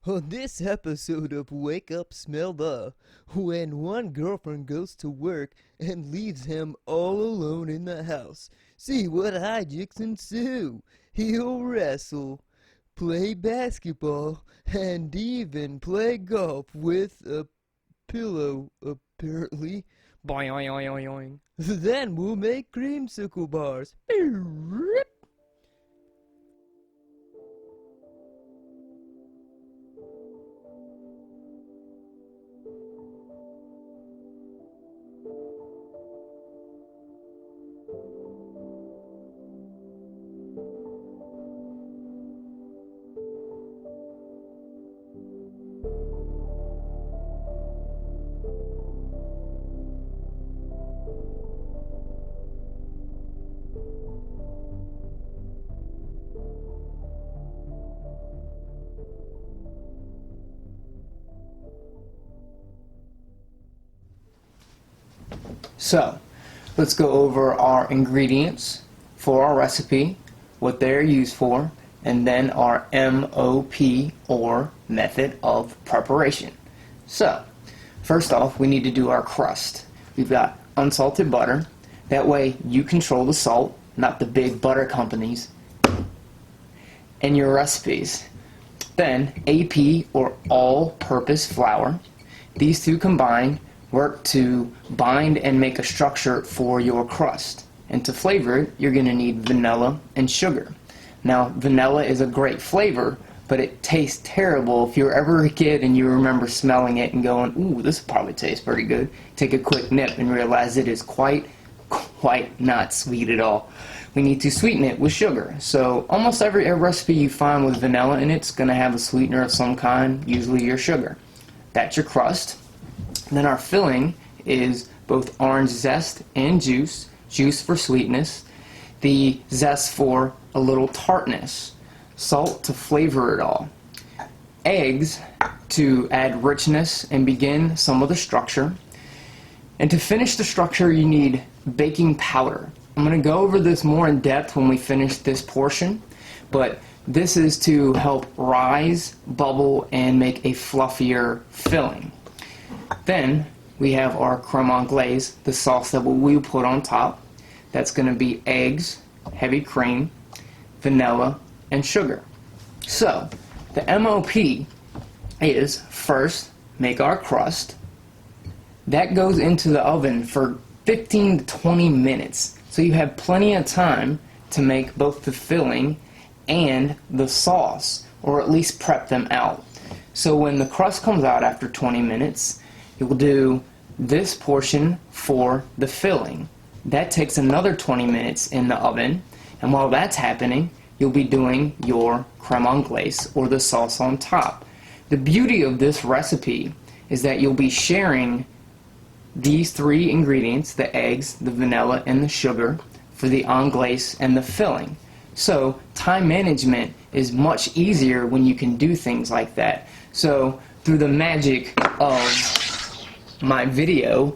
On this episode of Wake Up Smell the, when one girlfriend goes to work and leaves him all alone in the house, see what hijinks ensue. He'll wrestle, play basketball, and even play golf with a pillow, apparently. Boing, oing, oing, oing. Then we'll make creamsicle bars. So, let's go over our ingredients for our recipe, what they're used for, and then our MOP, or method of preparation. So, first off, we need to do our crust. We've got unsalted butter. That way you control the salt, not the big butter companies, and your recipes. Then AP, or all-purpose flour. These two combined work to bind and make a structure for your crust. And to flavor it, you're going to need vanilla and sugar. Now, vanilla is a great flavor, but it tastes terrible. If you're ever a kid and you remember smelling it and going, ooh, this probably tastes pretty good, take a quick nip and realize it is quite not sweet at all. We need to sweeten it with sugar. So almost every recipe you find with vanilla in it's going to have a sweetener of some kind, usually your sugar. That's your crust. Then our filling is both orange zest and juice. Juice for sweetness, the zest for a little tartness, salt to flavor it all, eggs to add richness and begin some of the structure, and to finish the structure you need baking powder. I'm going to go over this more in depth when we finish this portion, but this is to help rise, bubble, and make a fluffier filling. Then we have our creme anglaise, the sauce that we will put on top. That's going to be eggs, heavy cream, vanilla, and sugar. So the MOP is first make our crust. That goes into the oven for 15 to 20 minutes. So you have plenty of time to make both the filling and the sauce, or at least prep them out. So when the crust comes out after 20 minutes, you will do this portion for the filling. That takes another 20 minutes in the oven, and while that's happening, you'll be doing your creme anglaise, or the sauce on top. The beauty of this recipe is that you'll be sharing these three ingredients, the eggs, the vanilla, and the sugar, for the anglaise and the filling. So time management is much easier when you can do things like that. So through the magic of my video,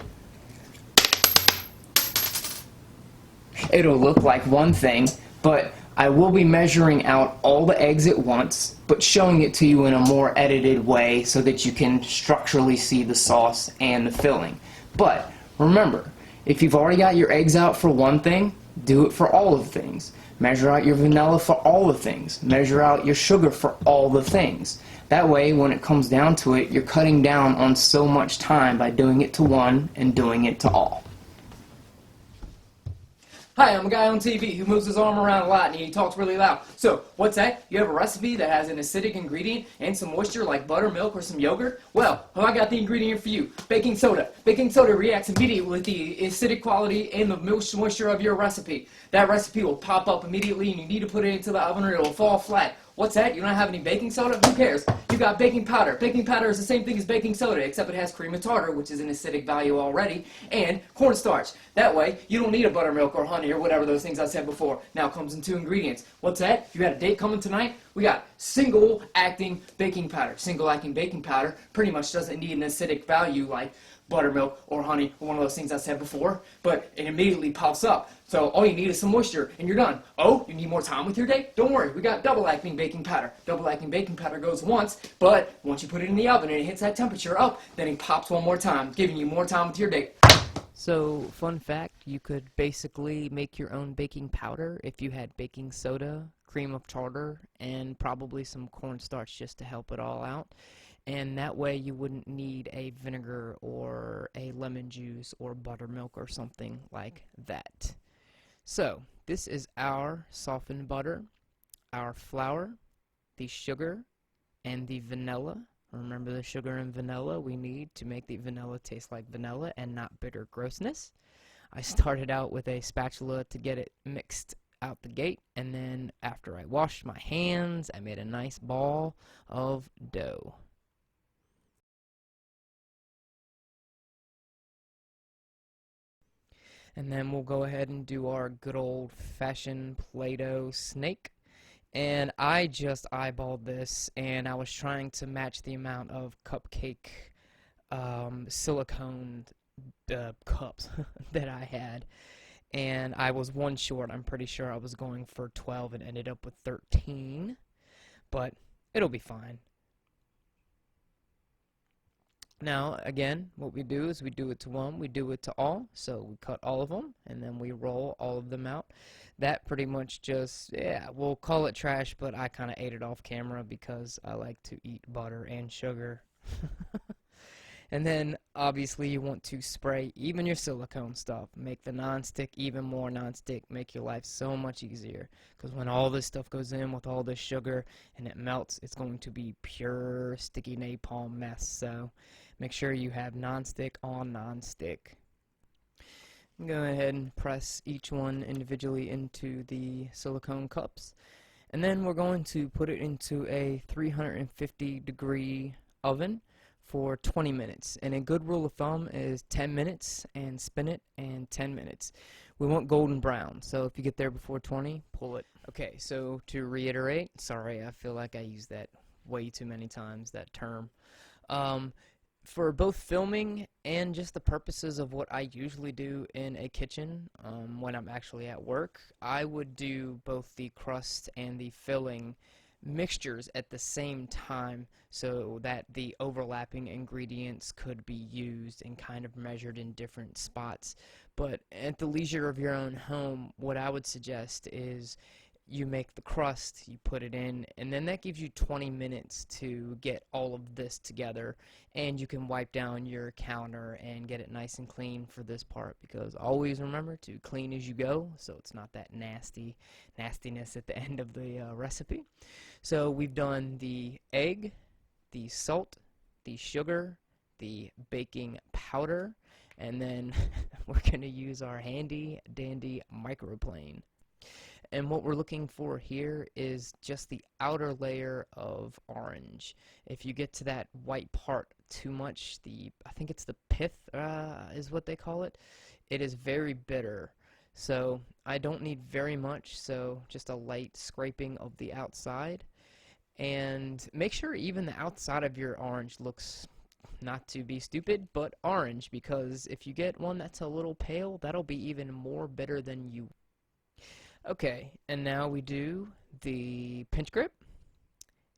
it'll look like one thing, but I will be measuring out all the eggs at once, but showing it to you in a more edited way so that you can structurally see the sauce and the filling. But remember, if you've already got your eggs out for one thing, do it for all of the things. Measure out your vanilla for all the things. Measure out your sugar for all the things. That way, when it comes down to it, you're cutting down on so much time by doing it to one and doing it to all. Hi, I'm a guy on TV who moves his arm around a lot and he talks really loud. So, what's that? You have a recipe that has an acidic ingredient and some moisture like buttermilk or some yogurt? Well, I got the ingredient for you. Baking soda. Baking soda reacts immediately with the acidic quality and the moisture of your recipe. That recipe will pop up immediately and you need to put it into the oven or it will fall flat. What's that? You don't have any baking soda? Who cares? You got baking powder. Baking powder is the same thing as baking soda, except it has cream of tartar, which is an acidic value already, and cornstarch. That way, you don't need a buttermilk or honey or whatever those things I said before. Now it comes in two ingredients. What's that? You got a date coming tonight? We got single-acting baking powder. Single-acting baking powder pretty much doesn't need an acidic value like buttermilk or honey or one of those things I said before, but it immediately pops up. So all you need is some moisture and you're done. Oh, you need more time with your day? Don't worry, we got double acting baking powder. Double acting baking powder goes once, but once you put it in the oven and it hits that temperature up, then it pops one more time, giving you more time with your day. So, fun fact, you could basically make your own baking powder if you had baking soda, cream of tartar, and probably some cornstarch just to help it all out. And that way you wouldn't need a vinegar or a lemon juice or buttermilk or something like that. So, this is our softened butter, our flour, the sugar, and the vanilla. Remember the sugar and vanilla we need to make the vanilla taste like vanilla and not bitter grossness. I started out with a spatula to get it mixed out the gate, and then after I washed my hands, I made a nice ball of dough. And then we'll go ahead and do our good old-fashioned Play-Doh snake. And I just eyeballed this, and I was trying to match the amount of cupcake silicone cups that I had. And I was one short. I'm pretty sure I was going for 12 and ended up with 13. But it'll be fine. Now, again, what we do is we do it to one, we do it to all. So we cut all of them, and then we roll all of them out. That pretty much just, yeah, we'll call it trash, but I kind of ate it off camera because I like to eat butter and sugar. And then, obviously, you want to spray even your silicone stuff. Make the non-stick even more non-stick. Make your life so much easier. Because when all this stuff goes in with all this sugar and it melts, it's going to be pure sticky napalm mess. So, make sure you have non-stick on non-stick. Go ahead and press each one individually into the silicone cups. And then we're going to put it into a 350-degree oven for 20 minutes. And a good rule of thumb is 10 minutes and spin it, and 10 minutes. We want golden brown, so if you get there before 20, pull it. Okay, so to reiterate, sorry, I feel like I used that way too many times, that term. For both filming and just the purposes of what I usually do in a kitchen when I'm actually at work, I would do both the crust and the filling mixtures at the same time so that the overlapping ingredients could be used and kind of measured in different spots. But at the leisure of your own home, what I would suggest is you make the crust, you put it in, and then that gives you 20 minutes to get all of this together, and you can wipe down your counter and get it nice and clean for this part, because always remember to clean as you go so it's not that nastiness at the end of the recipe. So we've done the egg, the salt, the sugar, the baking powder, and then we're going to use our handy dandy microplane. And what we're looking for here is just the outer layer of orange. If you get to that white part too much, I think it's the pith is what they call it, it is very bitter. So I don't need very much, so just a light scraping of the outside. And make sure even the outside of your orange looks, not to be stupid, but orange, because if you get one that's a little pale, that'll be even more bitter than you. Okay, and now we do the pinch grip,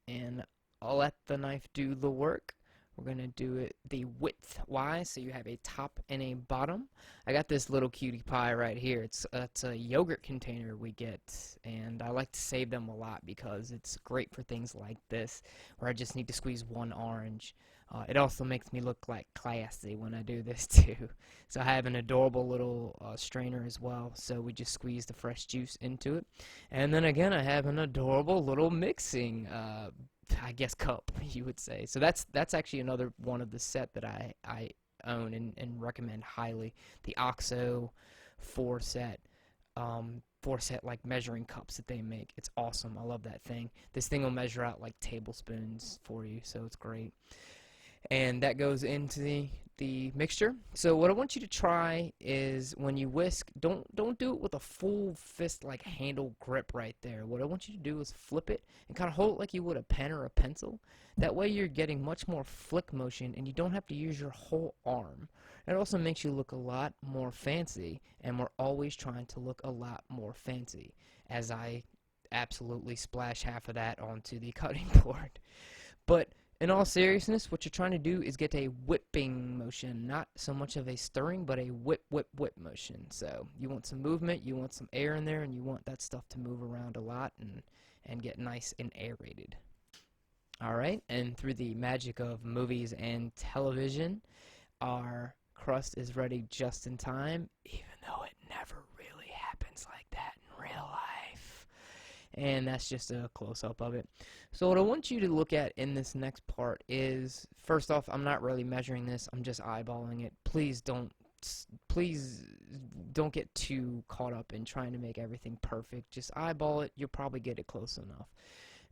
and I'll let the knife do the work. We're going to do it the width-wise, so you have a top and a bottom. I got this little cutie pie right here. It's a yogurt container we get, and I like to save them a lot because it's great for things like this, where I just need to squeeze one orange. It also makes me look like classy when I do this too. So I have an adorable little strainer as well, so we just squeeze the fresh juice into it. And then again, I have an adorable little mixing I guess cup, you would say. So that's actually another one of the set that I own and recommend highly. The OXO 4-set like measuring cups that they make. It's awesome. I love that thing. This thing will measure out like tablespoons for you, so it's great. and that goes into the mixture. So what I want you to try is when you whisk, don't do it with a full fist like handle grip right there. What I want you to do is flip it and kind of hold it like you would a pen or a pencil. That way you're getting much more flick motion and you don't have to use your whole arm. It also makes you look a lot more fancy, and we're always trying to look a lot more fancy, as I absolutely splash half of that onto the cutting board. But in all seriousness, what you're trying to do is get a whipping motion, not so much of a stirring, but a whip, whip, whip motion. So you want some movement, you want some air in there, and you want that stuff to move around a lot and get nice and aerated. Alright, and through the magic of movies and television, our crust is ready just in time, even though it never really happens like that in real life. And that's just a close-up of it. So what I want you to look at in this next part is, first off, I'm not really measuring this, I'm just eyeballing it. Please don't get too caught up in trying to make everything perfect. Just eyeball it, you'll probably get it close enough.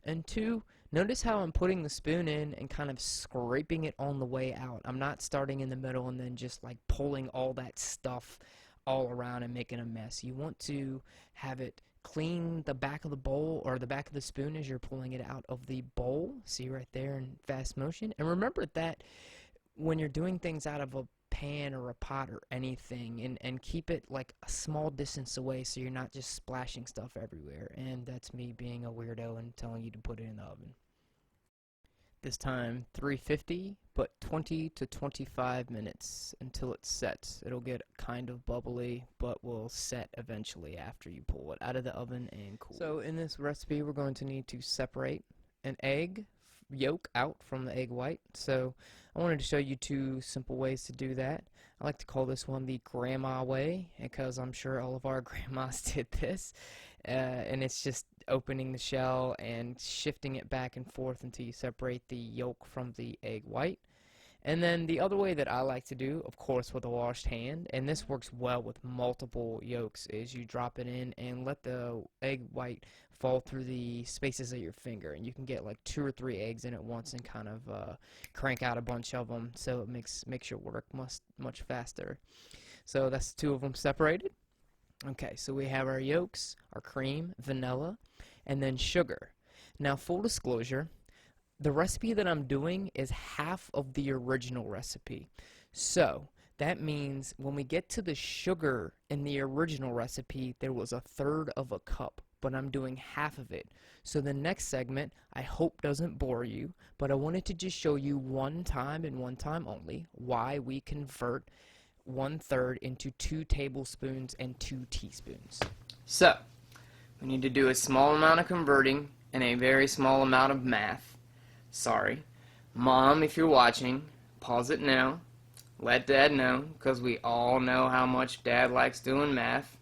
And two, notice how I'm putting the spoon in and kind of scraping it on the way out. I'm not starting in the middle and then just like pulling all that stuff all around and making a mess. You want to have it clean the back of the bowl or the back of the spoon as you're pulling it out of the bowl. See right there in fast motion. And remember that when you're doing things out of a pan or a pot or anything, and keep it like a small distance away so you're not just splashing stuff everywhere. And that's me being a weirdo and telling you to put it in the oven. This time 350, but 20 to 25 minutes until it sets. It'll get kind of bubbly, but will set eventually after you pull it out of the oven and cool. So in this recipe we're going to need to separate an egg yolk out from the egg white. So I wanted to show you two simple ways to do that. I like to call this one the grandma way, because I'm sure all of our grandmas did this. And it's just opening the shell and shifting it back and forth until you separate the yolk from the egg white. And then the other way that I like to do, of course with a washed hand, and this works well with multiple yolks, is you drop it in and let the egg white fall through the spaces of your finger, and you can get like 2 or 3 eggs in at once and kind of crank out a bunch of them, so it makes your work much faster. So that's 2 of them separated. Okay, so we have our yolks, our cream, vanilla, and then sugar. Now, full disclosure, the recipe that I'm doing is half of the original recipe. So that means when we get to the sugar in the original recipe, there was 1/3 of a cup, but I'm doing half of it. So the next segment, I hope doesn't bore you, but I wanted to just show you one time and one time only why we convert 1/3 into 2 tablespoons and 2 teaspoons. So, we need to do a small amount of converting and a very small amount of math. Sorry. Mom, if you're watching, pause it now. Let Dad know, because we all know how much Dad likes doing math.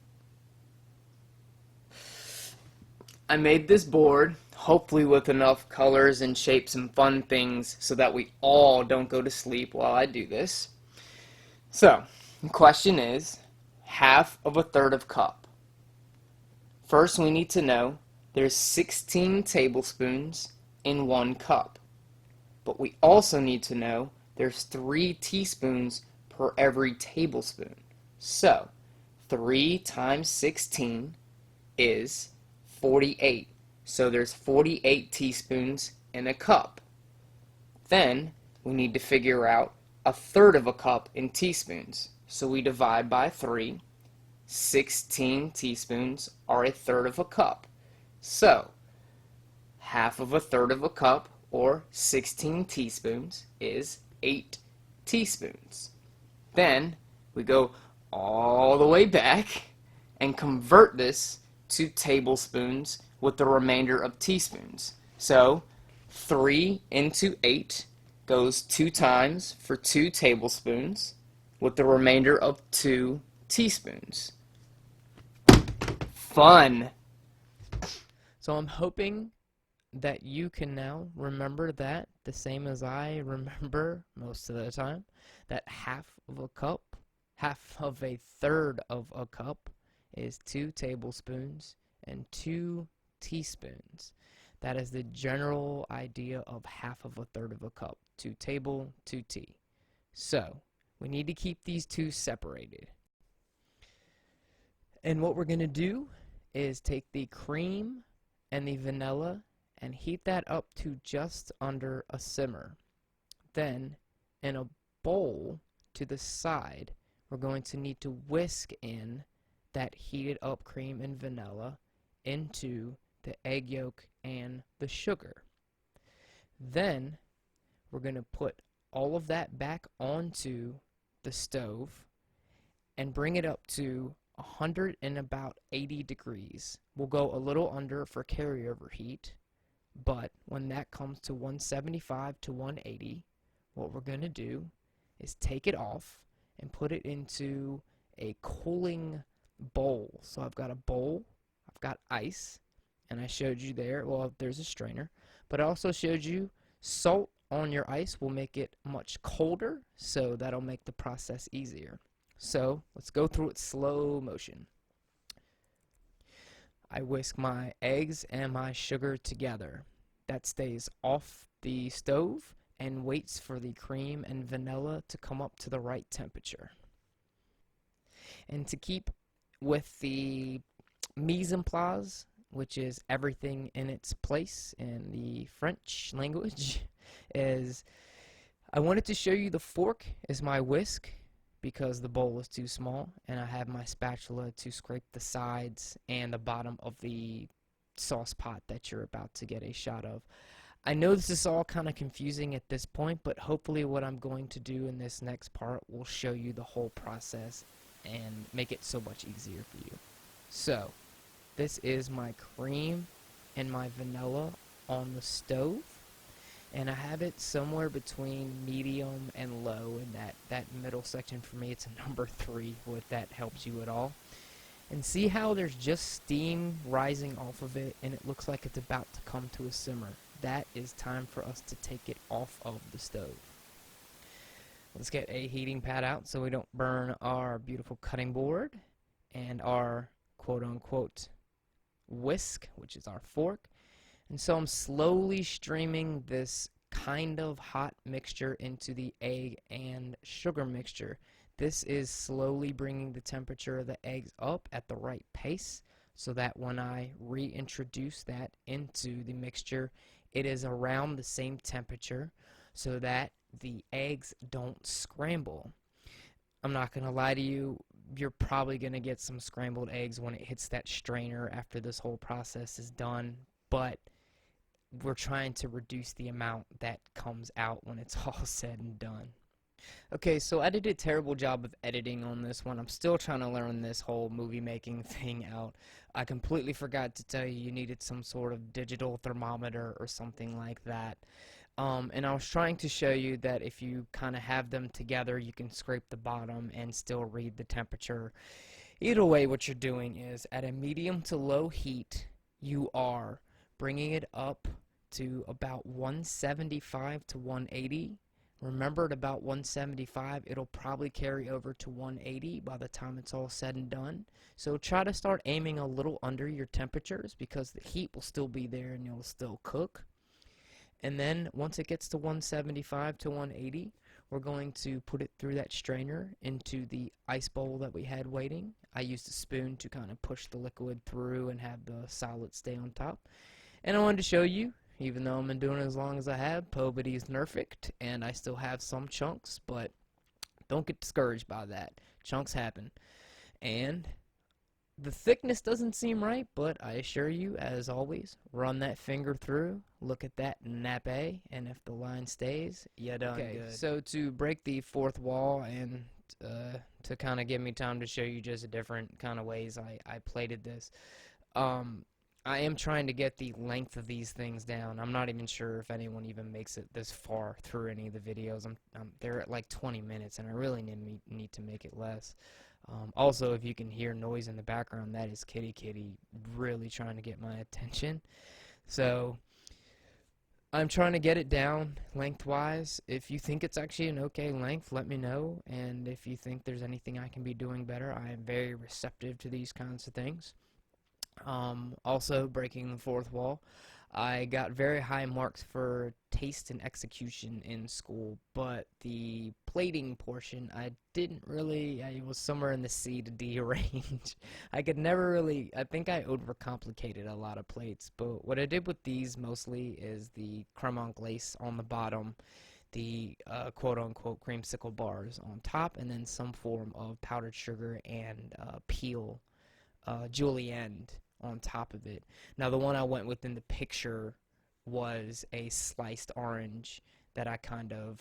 I made this board, hopefully with enough colors and shapes and fun things so that we all don't go to sleep while I do this. So, the question is, half of 1/3 of cup. First, we need to know there's 16 tablespoons in 1 cup. But we also need to know there's 3 teaspoons per every tablespoon. So, 3 times 16 is 48. So there's 48 teaspoons in a cup. Then, we need to figure out 1/3 of a cup in teaspoons. So we divide by 3. 16 teaspoons are 1/3 of a cup. So, half of 1/3 of a cup, or 16 teaspoons, is 8 teaspoons. Then, we go all the way back and convert this to tablespoons with the remainder of teaspoons. So, 3 into 8 goes 2 times for 2 tablespoons with the remainder of 2 teaspoons. Fun! So I'm hoping that you can now remember that the same as I remember most of the time, that half of a cup, half of 1/3 of a cup is 2 tablespoons and 2 teaspoons. That is the general idea of half of a third of a cup. 2 table, 2 tea. So, we need to keep these two separated. And what we're going to do is take the cream and the vanilla and heat that up to just under a simmer. Then, in a bowl to the side, we're going to need to whisk in that heated up cream and vanilla into the egg yolk and the sugar. Then, we're going to put all of that back onto the stove and bring it up to 180 degrees. We'll go a little under for carryover heat, but when that comes to 175 to 180, what we're going to do is take it off and put it into a cooling bowl. So I've got a bowl, I've got ice, and I showed you there, well, there's a strainer, but I also showed you salt on your ice will make it much colder, so that'll make the process easier. So let's go through it slow motion. I whisk my eggs and my sugar together. That stays off the stove and waits for the cream and vanilla to come up to the right temperature. And to keep with the mise en place, which is everything in its place in the French language, is I wanted to show you the fork is my whisk because the bowl is too small, and I have my spatula to scrape the sides and the bottom of the sauce pot that you're about to get a shot of. I know this is all kind of confusing at this point, but hopefully what I'm going to do in this next part will show you the whole process and make it so much easier for you. So, this is my cream and my vanilla on the stove, and I have it somewhere between medium and low in that middle section. For me, it's a number 3, if that helps you at all. And see how there's just steam rising off of it, and it looks like it's about to come to a simmer. That is time for us to take it off of the stove. Let's get a heating pad out so we don't burn our beautiful cutting board and our quote-unquote whisk, which is our fork. And so I'm slowly streaming this kind of hot mixture into the egg and sugar mixture. This is slowly bringing the temperature of the eggs up at the right pace so that when I reintroduce that into the mixture, it is around the same temperature so that the eggs don't scramble. I'm not going to lie to you, you're probably going to get some scrambled eggs when it hits that strainer after this whole process is done, but we're trying to reduce the amount that comes out when it's all said and done. Okay, so I did a terrible job of editing on this one. I'm still trying to learn this whole movie making thing out. I completely forgot to tell you needed some sort of digital thermometer or something like that. And I was trying to show you that if you kind of have them together, you can scrape the bottom and still read the temperature. Either way, what you're doing is at a medium to low heat, you are bringing it up to about 175 to 180. Remember, at about 175, it'll probably carry over to 180 by the time it's all said and done. So try to start aiming a little under your temperatures because the heat will still be there and you'll still cook. And then once it gets to 175 to 180, we're going to put it through that strainer into the ice bowl that we had waiting. I used a spoon to kind of push the liquid through and have the solid stay on top. And I wanted to show you, even though I've been doing it as long as I have, Pobity is perfect, and I still have some chunks, but don't get discouraged by that. Chunks happen. And the thickness doesn't seem right, but I assure you, as always, run that finger through, look at that nappe, and if the line stays, you're done good. So to break the fourth wall and to kind of give me time to show you just different kind of ways I plated this, I am trying to get the length of these things down. I'm not even sure if anyone even makes it this far through any of the videos. They're at like 20 minutes, and I really need to make it less. Also, if you can hear noise in the background, that is Kitty really trying to get my attention. So I'm trying to get it down lengthwise. If you think it's actually an okay length, let me know. And if you think there's anything I can be doing better, I am very receptive to these kinds of things. Also, breaking the fourth wall, I got very high marks for taste and execution in school, but the plating portion, I didn't really, I was somewhere in the C to D range. I could never really, I think I overcomplicated a lot of plates, but what I did with these mostly is the creme anglaise on the bottom, the quote-unquote creamsicle bars on top, and then some form of powdered sugar and peel, julienne on top of it. Now the one I went with in the picture was a sliced orange that I kind of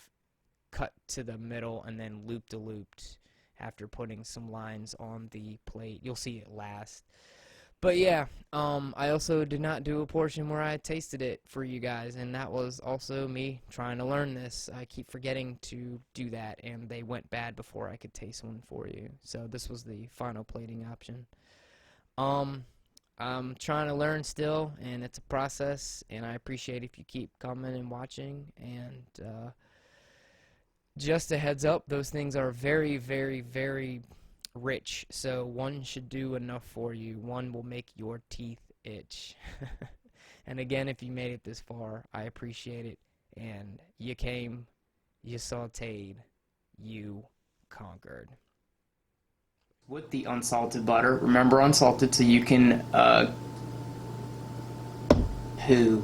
cut to the middle and then looped after putting some lines on the plate. You'll see it last. But yeah, I also did not do a portion where I tasted it for you guys, and that was also me trying to learn this. I keep forgetting to do that, and they went bad before I could taste one for you. So this was the final plating option. I'm trying to learn still, and it's a process, and I appreciate if you keep coming and watching. And just a heads up, those things are very, very, very rich, so one should do enough for you. One will make your teeth itch. And again, if you made it this far, I appreciate it. And you came, you sauteed, you conquered. With the unsalted butter, remember unsalted so you can poo.